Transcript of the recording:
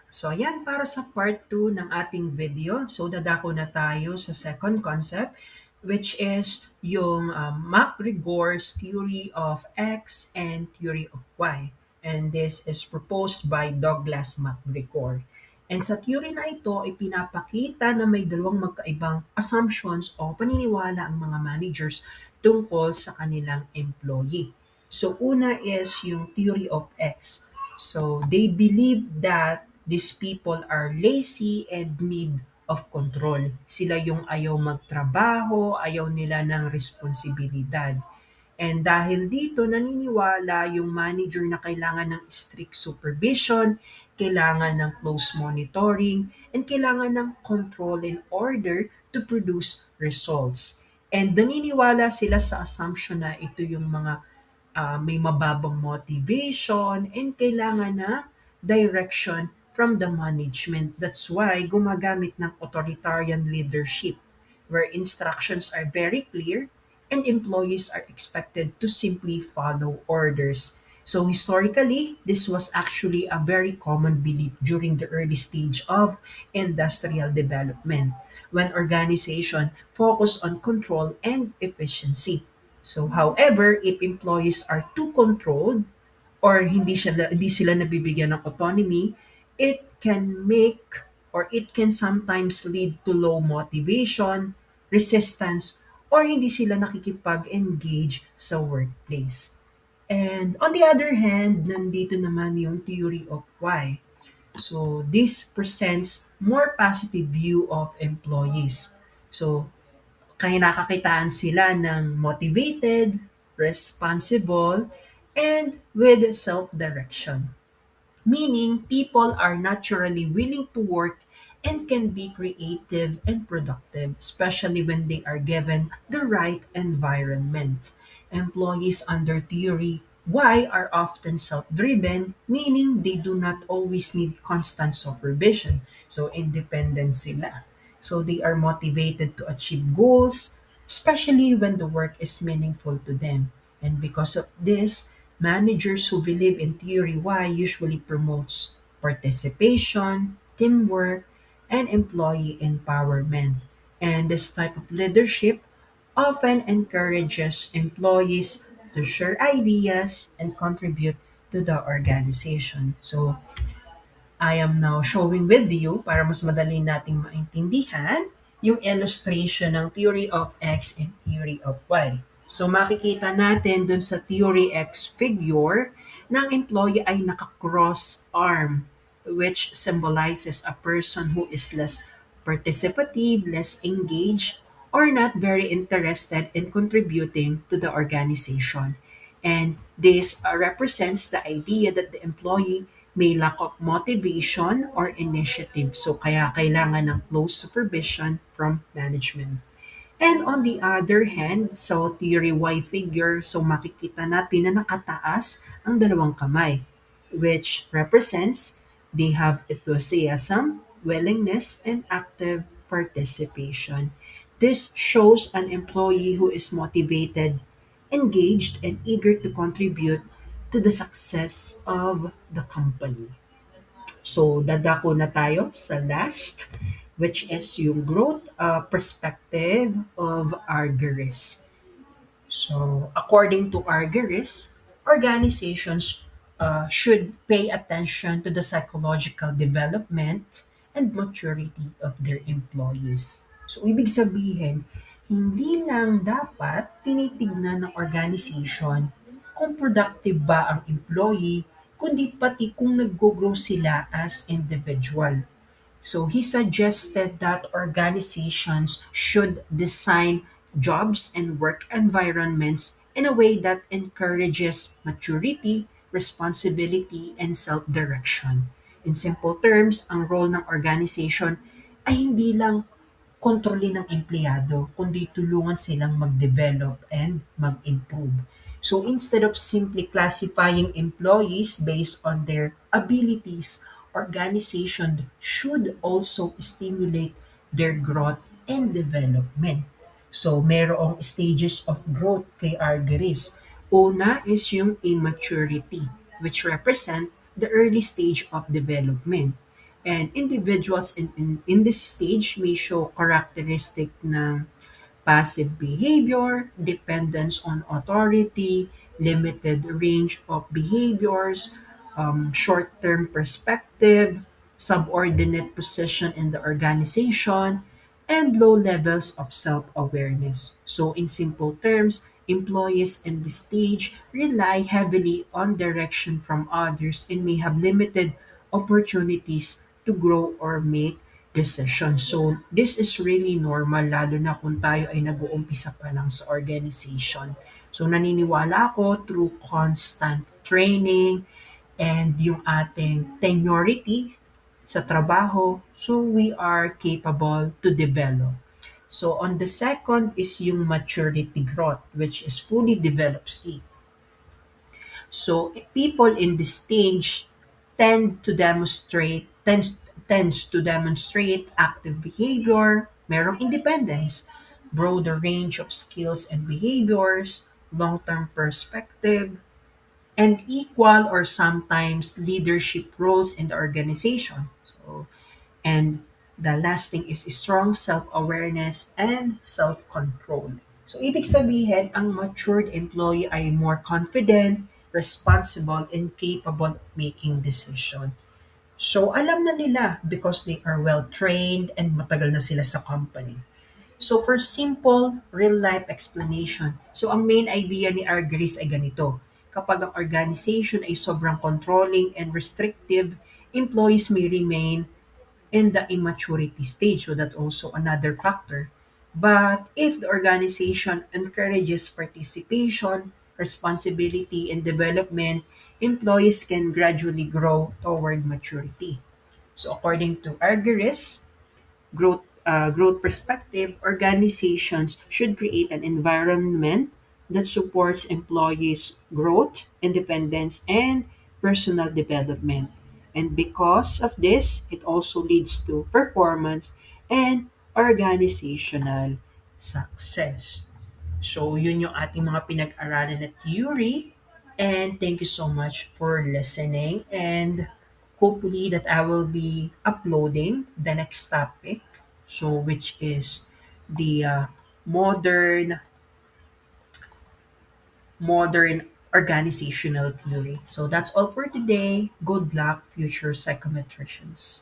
So yan para sa part 2 ng ating video. So dadako na tayo sa second concept which is yung MacGregor's theory of X and theory of Y. And this is proposed by Douglas MacGregor. And sa theory na ito, ipinapakita na may dalawang magkaibang assumptions o paniniwala ang mga managers tungkol sa kanilang employee. So una is yung theory of X. So they believe that these people are lazy and need of control. Sila yung ayaw magtrabaho, ayaw nila ng responsibilidad. And dahil dito, naniniwala yung manager na kailangan ng strict supervision, kailangan ng close monitoring, and kailangan ng control in order to produce results. And naniniwala sila sa assumption na ito yung mga may mababang motivation and kailangan na direction from the management. That's why gumagamit ng authoritarian leadership where instructions are very clear and employees are expected to simply follow orders. So historically, this was actually a very common belief during the early stage of industrial development when organization focus on control and efficiency. So however, if employees are too controlled or hindi sila nabibigyan ng autonomy, it can make or it can sometimes lead to low motivation, resistance, or hindi sila nakikipag-engage sa workplace. And on the other hand, nandito naman yung theory of why. So this presents more positive view of employees. So kaya nakakitaan sila ng motivated, responsible, and with self-direction. Meaning, people are naturally willing to work and can be creative and productive, especially when they are given the right environment. Employees under theory Y are often self-driven, meaning they do not always need constant supervision. So, independent sila. So, they are motivated to achieve goals, especially when the work is meaningful to them. And because of this, managers who believe in theory Y usually promotes participation, teamwork, and employee empowerment. And this type of leadership often encourages employees to share ideas and contribute to the organization. So, I am now showing with you para mas madali nating maintindihan yung illustration ng theory of X and theory of Y. So makikita natin dun sa theory X figure ng employee ay naka-cross arm which symbolizes a person who is less participative, less engaged, or not very interested in contributing to the organization. And this represents the idea that the employee may lack of motivation or initiative. So kaya kailangan ng close supervision from management. And on the other hand, so theory Y figure, so makikita natin na nakataas ang dalawang kamay, which represents they have enthusiasm, willingness, and active participation. This shows an employee who is motivated, engaged, and eager to contribute to the success of the company. So, dadako na tayo sa last, which is yung growth perspective of Argyris. So, according to Argyris, organizations should pay attention to the psychological development and maturity of their employees. So, ibig sabihin, hindi lang dapat tinitignan ng organization kung productive ba ang employee, kundi pati kung nag-grow sila as individual. So he suggested that organizations should design jobs and work environments in a way that encourages maturity, responsibility, and self-direction. In simple terms, ang role ng organization ay hindi lang kontrolin ng empleyado, kundi tulungan silang mag-develop and mag-improve. So instead of simply classifying employees based on their abilities, organization should also stimulate their growth and development. So merong stages of growth kay Argyris. Una is yung immaturity, which represent the early stage of development. And individuals in this stage may show characteristic ng passive behavior, dependence on authority, limited range of behaviors, short-term perspective, subordinate position in the organization, and low levels of self-awareness. So in simple terms, employees in this stage rely heavily on direction from others and may have limited opportunities to grow or make decisions. So this is really normal lalo na kung tayo ay nag-uumpisa pa lang sa organization. So naniniwala ako through constant training and yung ating seniority sa trabaho, so we are capable to develop. So on the second is yung maturity growth, which is fully developed state. So people in this stage tends to demonstrate active behavior, merong independence, broader range of skills and behaviors, long-term perspective, and equal or sometimes leadership roles in the organization. So, and the last thing is strong self-awareness and self-control. So, ibig sabihin, ang matured employee ay more confident, responsible, and capable of making decision. So, alam na nila because they are well-trained and matagal na sila sa company. So, for simple, real-life explanation, so ang main idea ni Argyris ay ganito. Kapag ang organization ay sobrang controlling and restrictive, employees may remain in the immaturity stage. So that's also another factor. But if the organization encourages participation, responsibility, and development, employees can gradually grow toward maturity. So according to Argyris, growth perspective, organizations should create an environment that supports employees' growth, independence, and personal development. And because of this, it also leads to performance and organizational success. So, yun yung ating mga pinag-aralan na theory. And thank you so much for listening. And hopefully that I will be uploading the next topic. So, which is the modern modern organizational theory. So that's all for today. Good luck, future psychometricians.